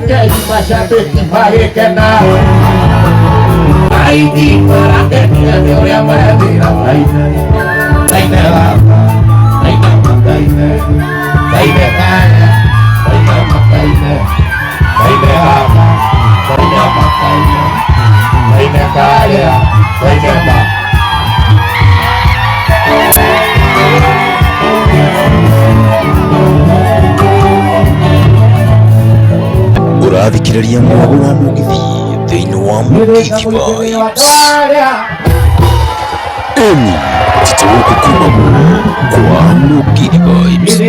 quer ir pra saber que vai que não. Aí de para que minha deu e a maravilha. Vai nela, vai nela, vai nela, vai nela. Urathikiriria mwago wa mugithi thiini wa Mugithi Vibes. Eni tituko kuma kwa Mugithi Vibes.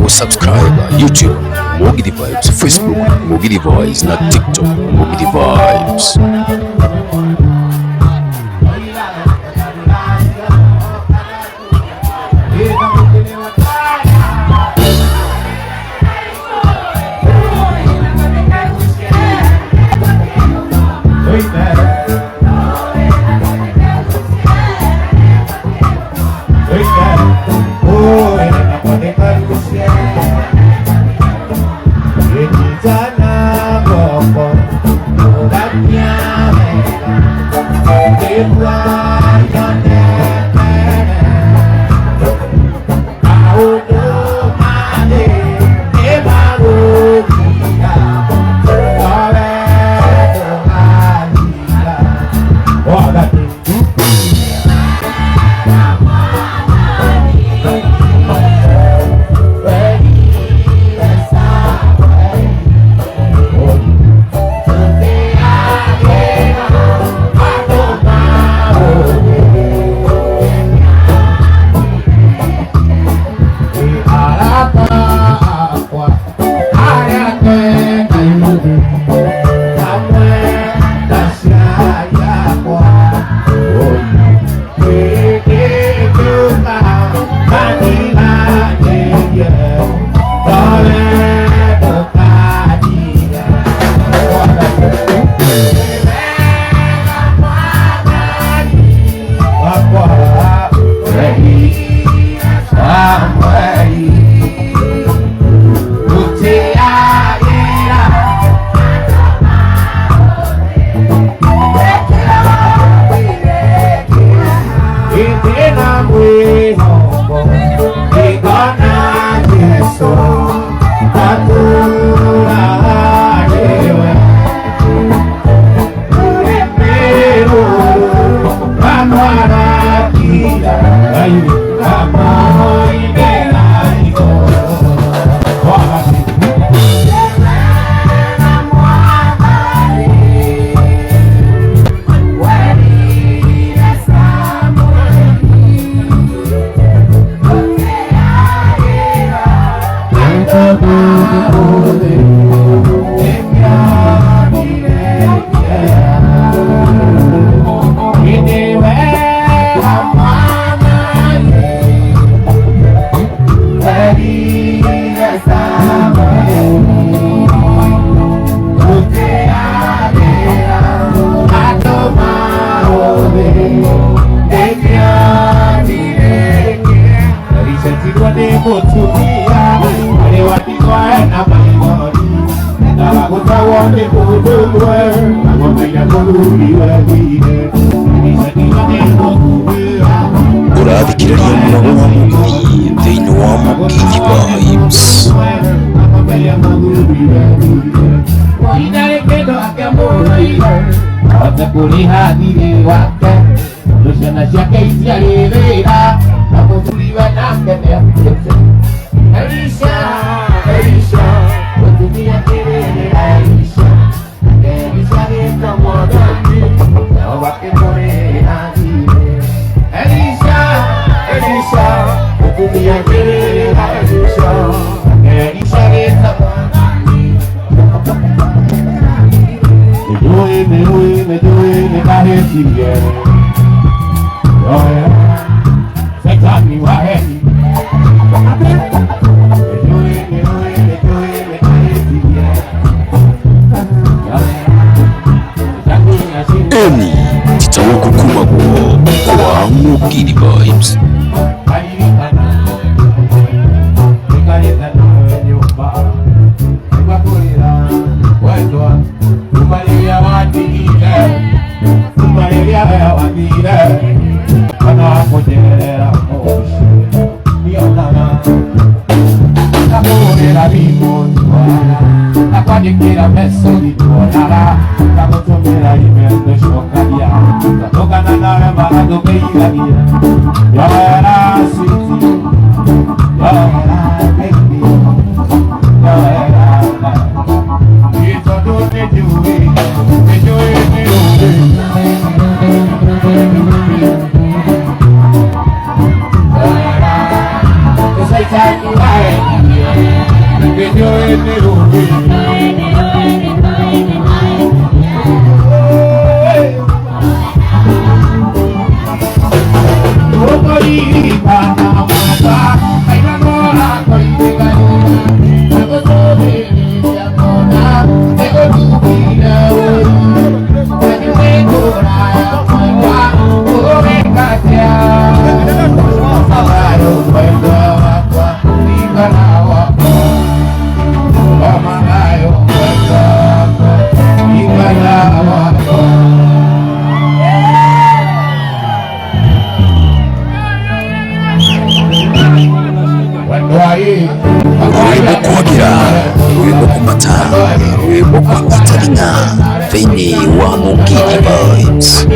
Subscribe YouTube Mugithi Vibes, Facebook Mugithi Vibes na TikTok Mugithi Vibes. Urathikiriria muno wa Mugithi thiini wa Mugithi Vibes. Kuriha thirĩ wake ciana ciake iciarĩrĩra na mũthuriwe nake nĩakuĩte. Elisha, Elisha, mũtumia kĩrĩrĩra Elisha, Elisha gĩka mwathani nao makĩmũrĩra thirĩ. Elisha, Elisha, mũtumia kĩrĩrĩra Elisha, Elisha gĩka mwathani. Nijui nikahetirie Setani waheni Nijui nikahetirie Eni titawoku kumagwo kwa Mugithi Vibes. Quiera beso y tu nada, estamos tomando y me deshocaría. La toca nada más do que ir vida. Yo era sweet, yo era baby, yo era y todo te jugué, Thiini wa Mugithi Vibes.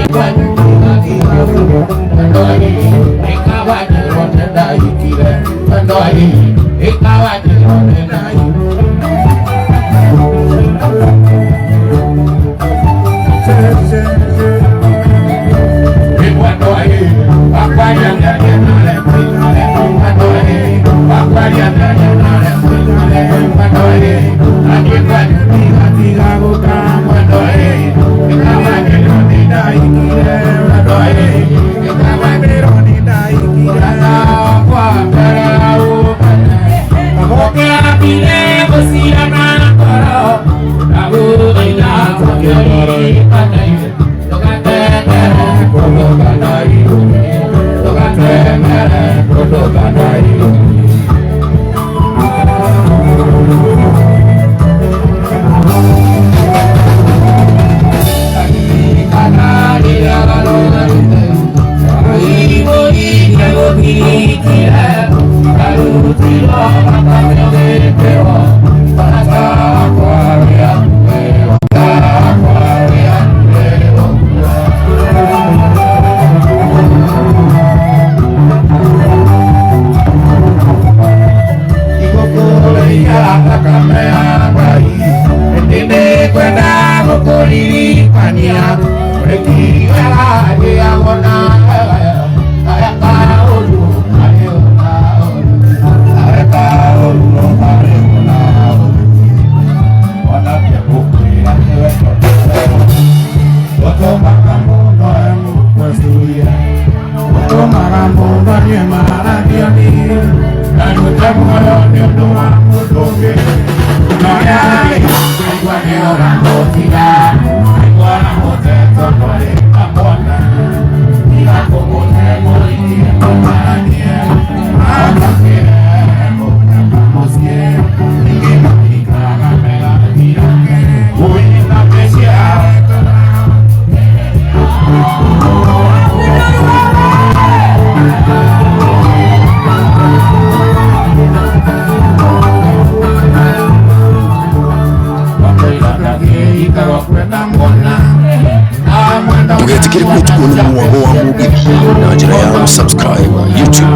tugetikire kutukuna muwago wa Mugidi na yawe subscribe YouTube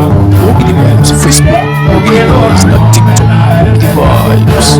Mugidi Vibes, Facebook Mugidi Vibes na TikTok Mugidi Vibes.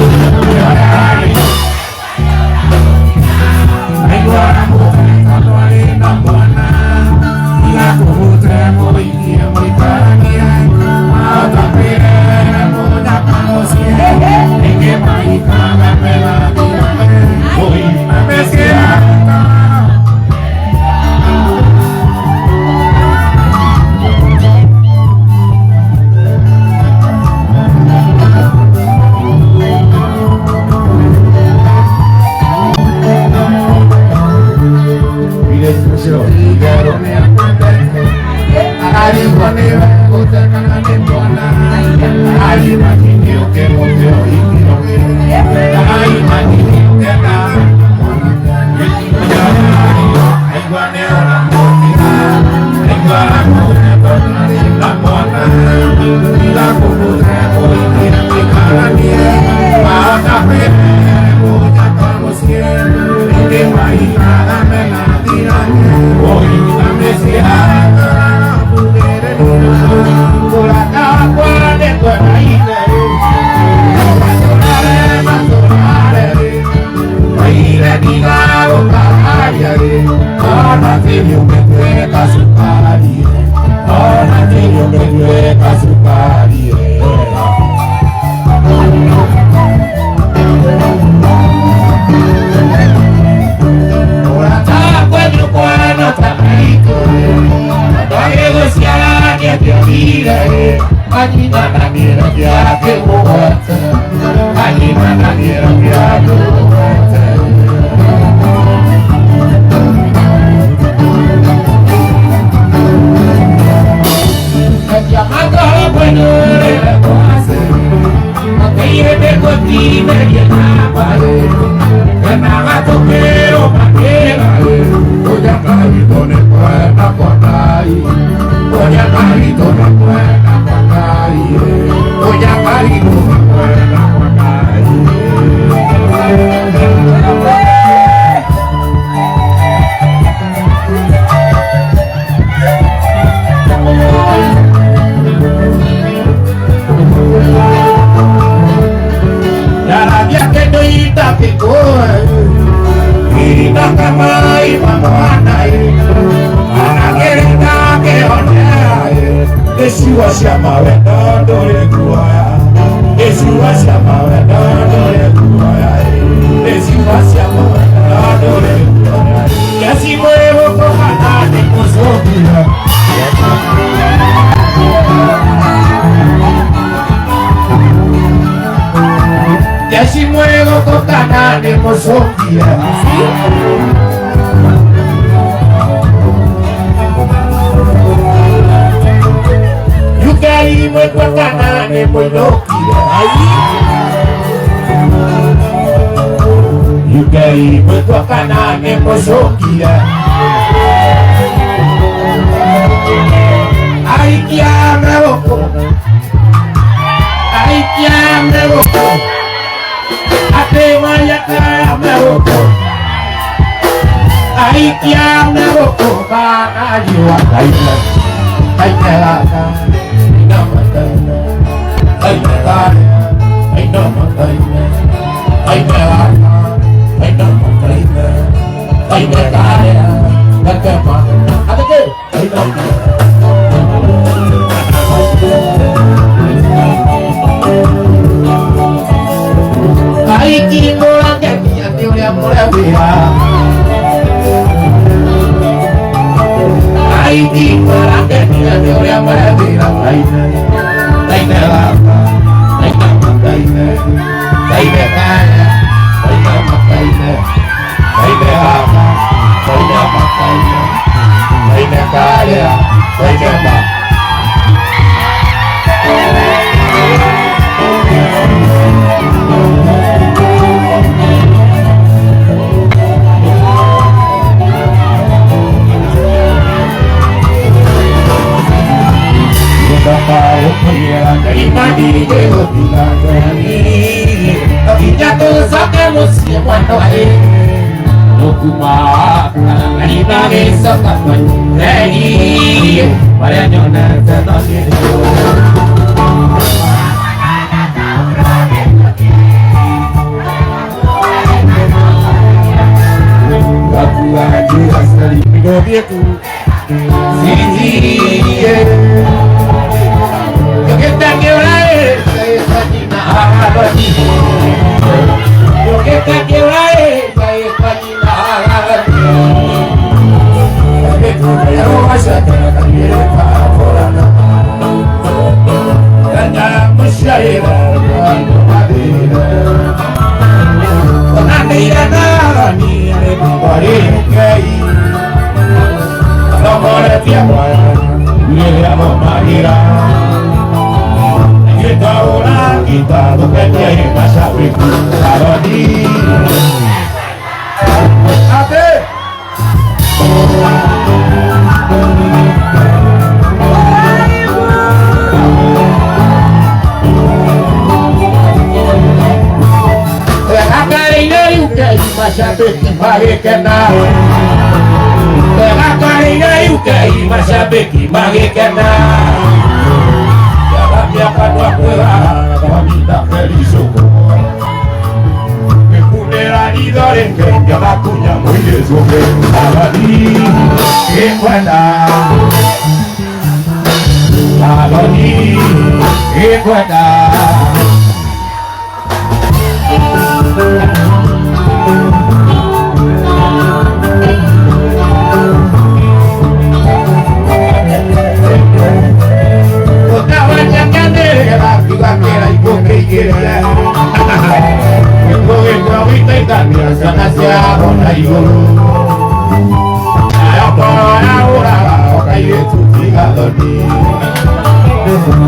Y ya todos sabemos si es bueno ahí. kuma Alina mesa kapan ready Marianyona tetapi Aku lagi asli gobiku Sini Kita kira saya saja abadi Kita kira saya saja abadi Tapi saya rasa tak kira orang Hanya mensyair Nanti ada ni everybody No more tiempo, le amo María. Kita orang kita bukan yang masa itu abadi. Ate. Mashabiki magekena Dalam siapa dua kuera kami tak berisoko Kepulera di doreng yang akunya mulai soke abadi Ekwenda abadi Ekwenda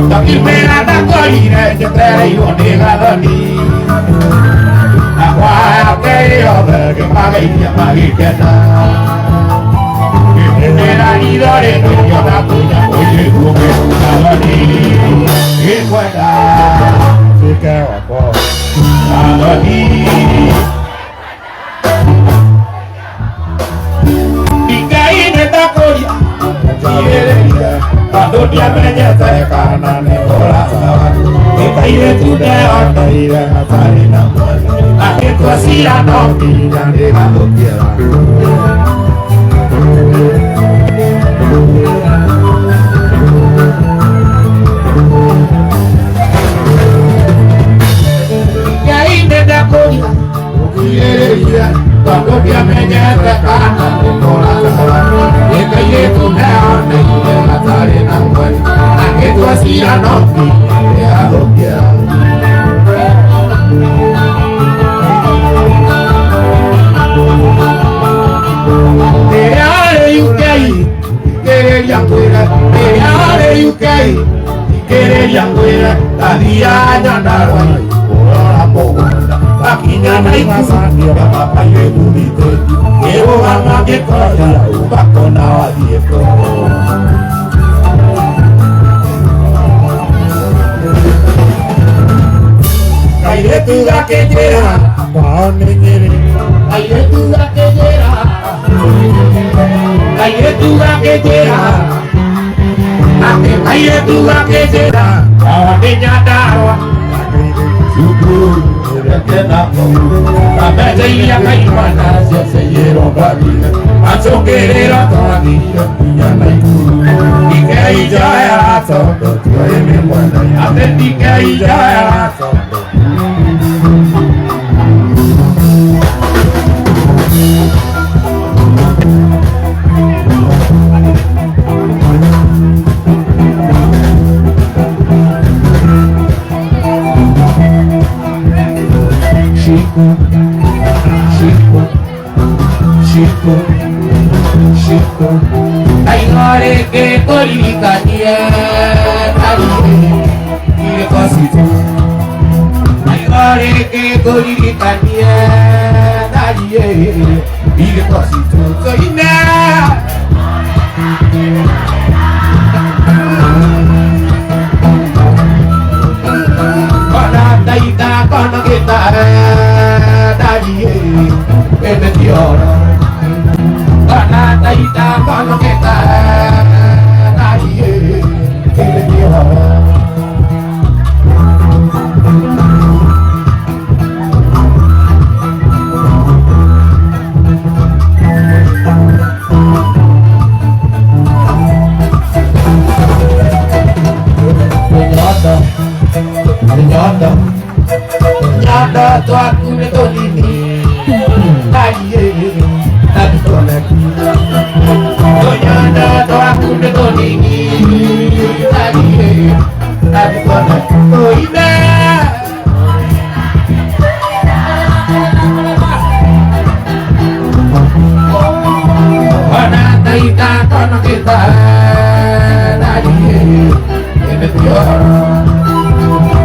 Tapi merata colina je traio negadoni Agua que yo que magia magicena Que era ni dore no yo la puya oye come nagoni Que fuera se queda por nagoni Y caí en esta colla Cuando dia menyata karena nekola Ekaire tude ortaire nasarina Ake kuasia noti dan dekado kira Ikaine dakonya Ukireia Cuando dia menyata karena nekola Ekaire tude ortaire nasarina Ake kuasia noti dan dekado kira yang gue tadi aja darwai orang bohong kakinya naik masa dia bapak ibu itu ibu anak kita ya ubah kona dia kayak itu gak kejera kau negeri kayak itu gak kejera kayak itu gak kejera Aye tu la que te da, ahora niña darwa. Syukur kena sampai dia kaimana se yero bagi. Masuk kerera tadi punya naiku. Dikai jaya soto tuai memwana. Ate dikai jaya soto. Chico Ay ngore ke kolika dia tadi Kire kositu Ay ngore ke kolika dia tadi Kire kositu So ina Kona taita kona kita nadie que me llora. Banata y con lo que está, nadie que me llora. Nyada tu aku ni tu ini, nadie nadie tolak. Nyada tu aku ni tu ini, nadie nadie tolak. Oh ina. Mana kita kono kita, nadie ini tiada.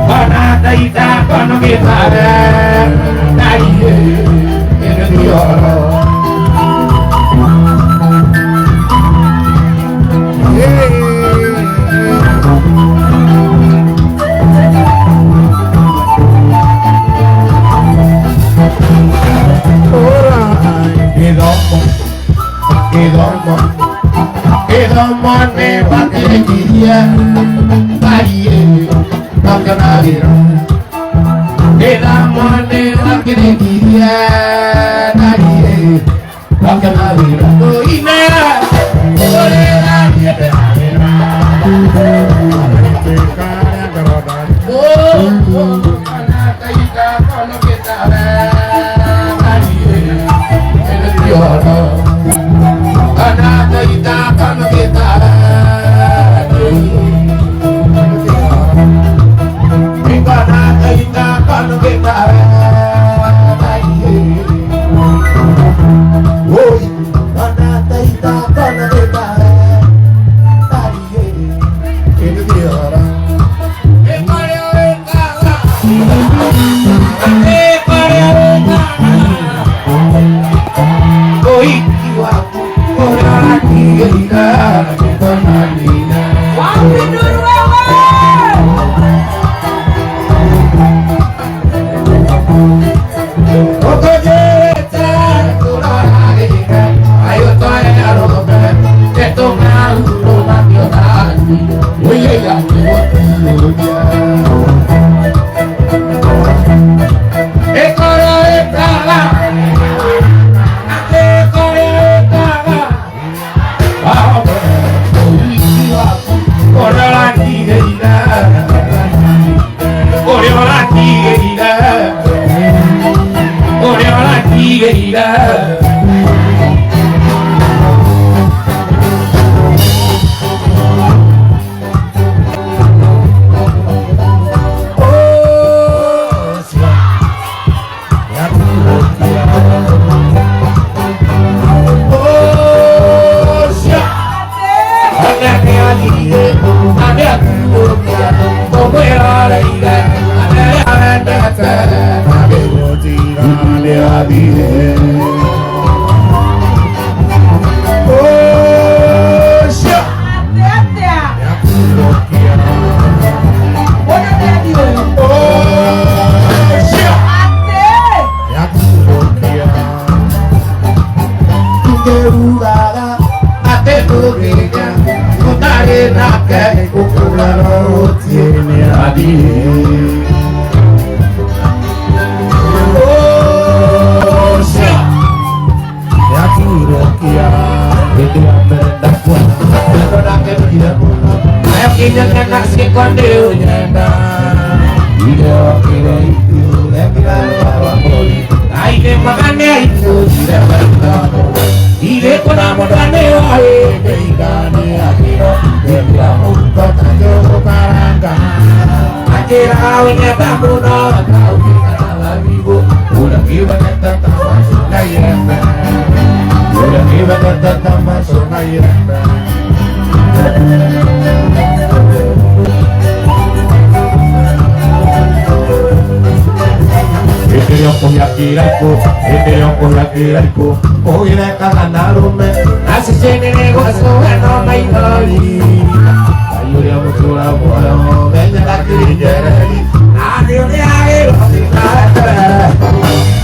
Banata ita kono kita nadie ini tiada. Quedamos me batería nadie no canadero. Quedamos de la creencia nadie no canadero. Y nada por nadie te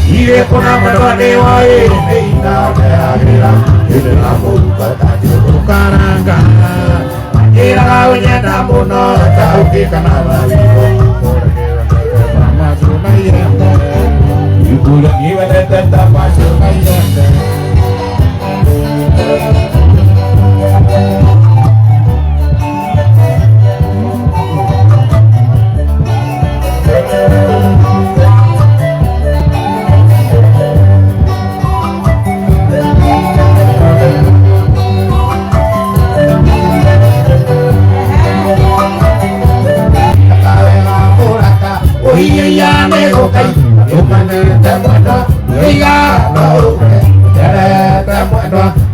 Ire kuna madwane wa ina beagira ina muka tatu karanga ira unyenda muno taukika na bayo masuna yende yukula niwete tata masuna yende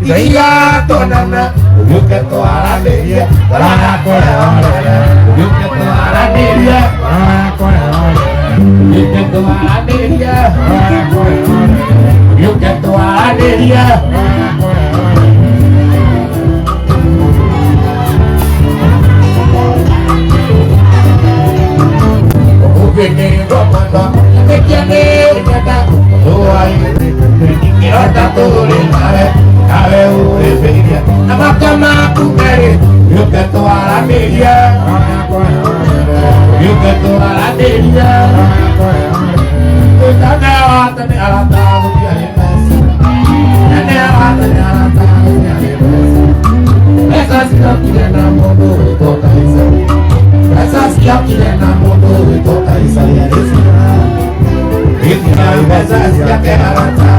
Iya to nana, yuke to arane dia, rana kore ole, yuke to arane dia, rana kore ole, yuke to arane dia, rana kore ole, yuke to arane dia, rana kore ole. Uvene romano, tekene nada, doai, kirota tole mare. Ave ure feria, amakama kumere, yuke to arameria, yuke to arameria, tane alata bukiare pesi, tane alata bukiare pesi. Esa siya kile na mondo itoka isa, esa siya kile na mondo itoka isa ya esira. Itina esa siya ke alata.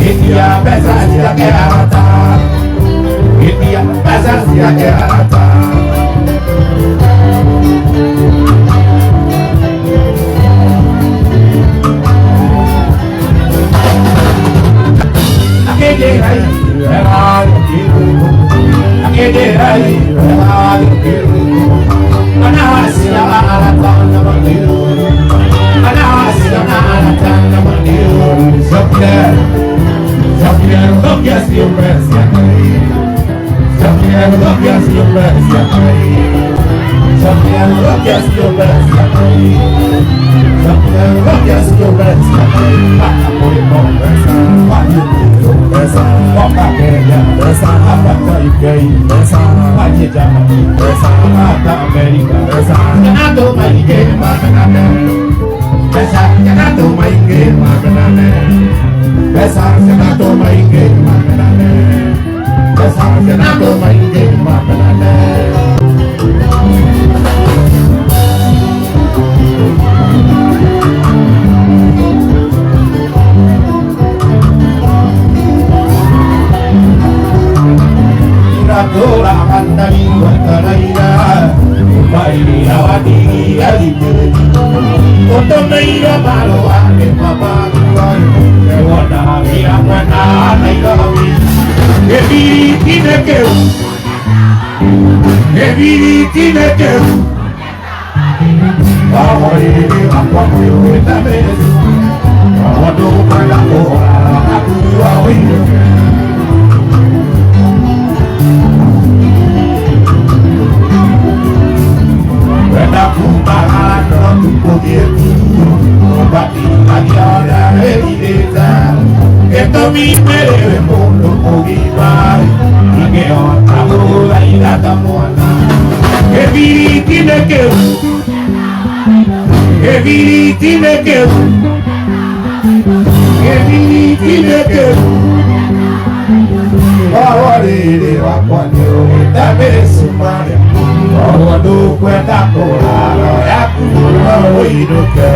India pesa siya ke arata, India pesa siya ke arata. Akede hai, erado kiru, akede hai, erado kiru. Mana siya arata na mandiru, mana siya arata na mandiru. Sokler. Lo que ha sido precia Sabiendo lo que ha sido precia Sabiendo lo que ha sido precia Sabiendo lo que ha sido precia Pata por el conversa Pata por el conversa Pata queria Pata Pata Ikei Pata Pata Jama Pata Pata America Pata Ganado Maike Makanane Pata Ganado Maike Makanane Besar senato maike makanane Besar senato maike makanane Iratura andani wataraira Bairi awati alite Oto meira malo ane mabagi Wada mira mwana nairobi Ebiri tinekeu Ebiri tinekeu Awariri akwakuyo etabezu Awado kanda kora Akuwa wino Weda kumbara Notu kogietu Bati adiada evideta Esto mi mere mundo mogibai Ige ota bola irata moana Eviri tinekeu Eviri tinekeu Eviri tinekeu Awariri wakwanyo Etabe sumare Awado kwenda koraro Yakuwa oidoke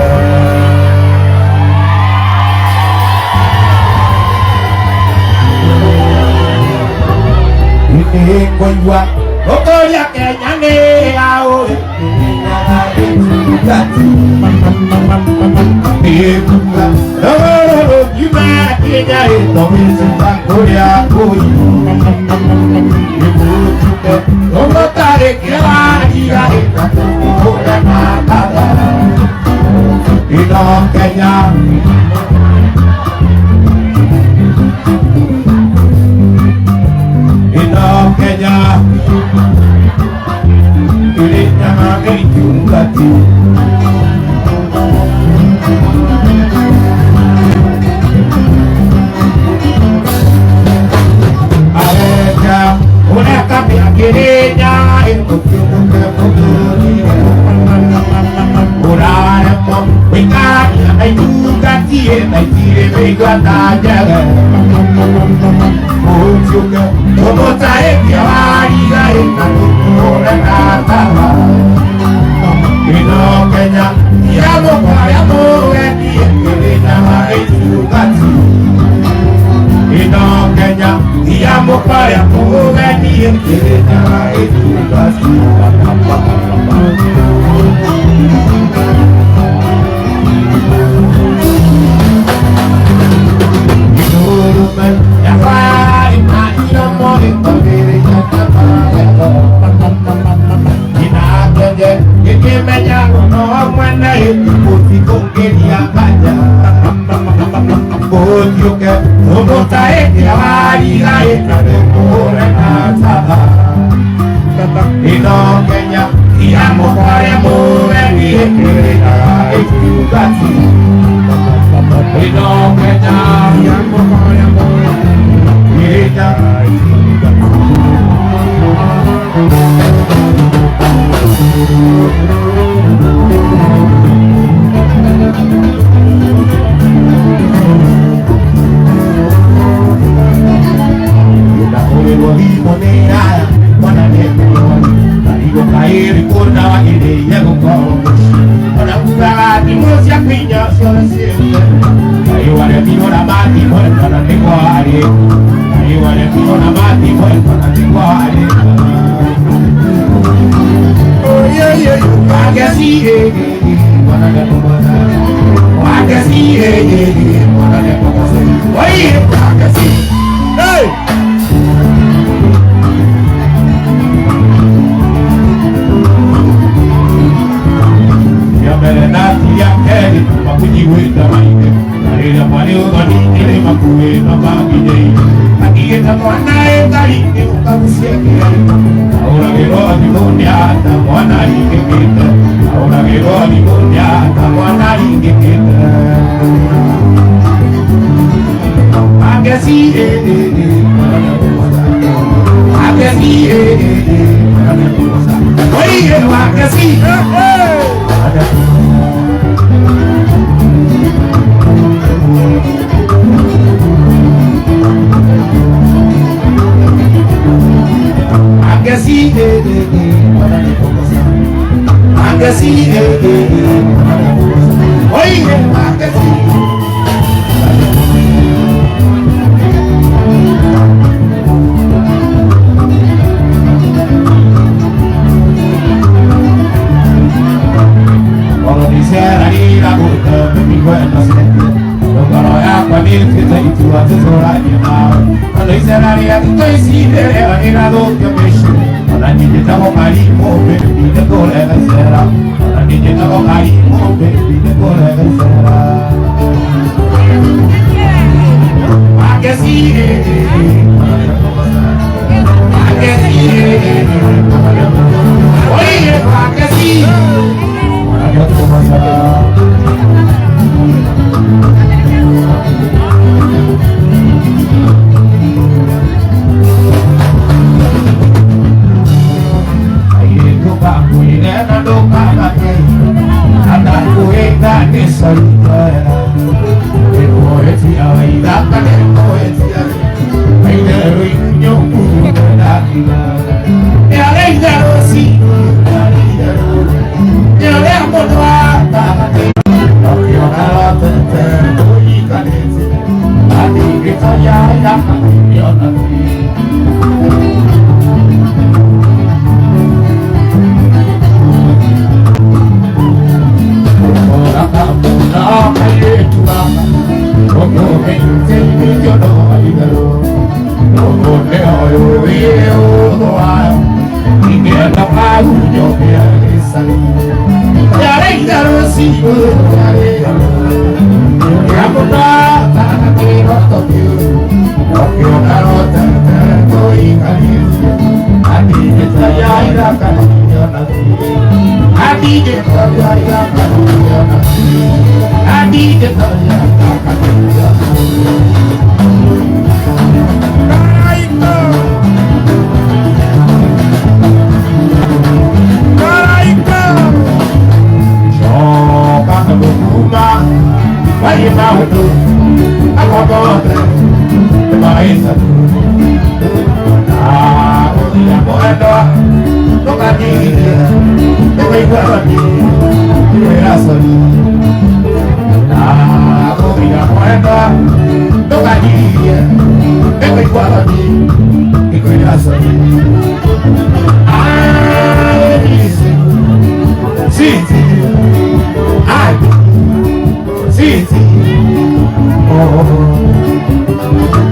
Konywa Okoria kenyane ao Ikuka Oro Yuma Kenya Itomizuka Korea Koi Ikuka Omotare Kela Ia Ikato Kora Nakada Ino Kenya Kenya Kirinya magai jungati Iguatajaga Ujuga Tomota Ekiawariga Ekatukura Natala Ino Kenya Yamo Yamo Edi Ekelina Maitugati Ino Kenya Yamo Yamo Edi Ekelina Maitugati Vai, Igualani, Igualani, ah, comida buena, tocaría, Igualani, Igualani, ay, sí, sí, ay, sí, sí, oh,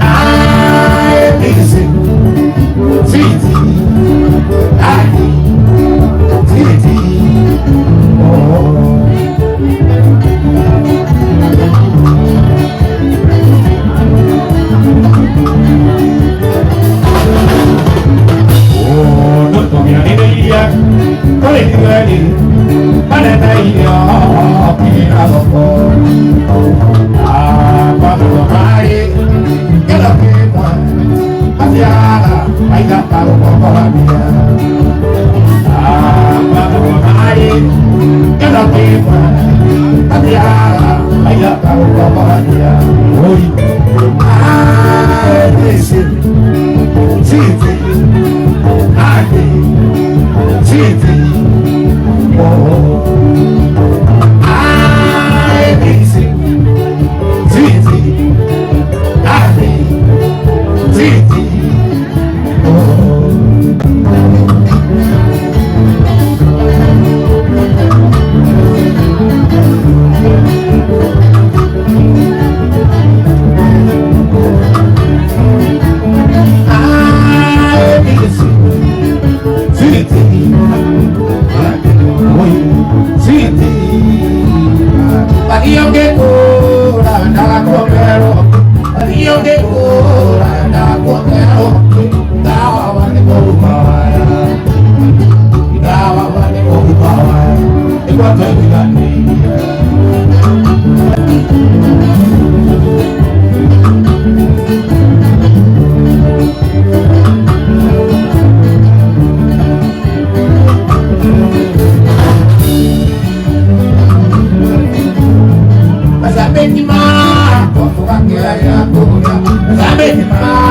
ay, sí, sí, sí, ay. Sampai di mana,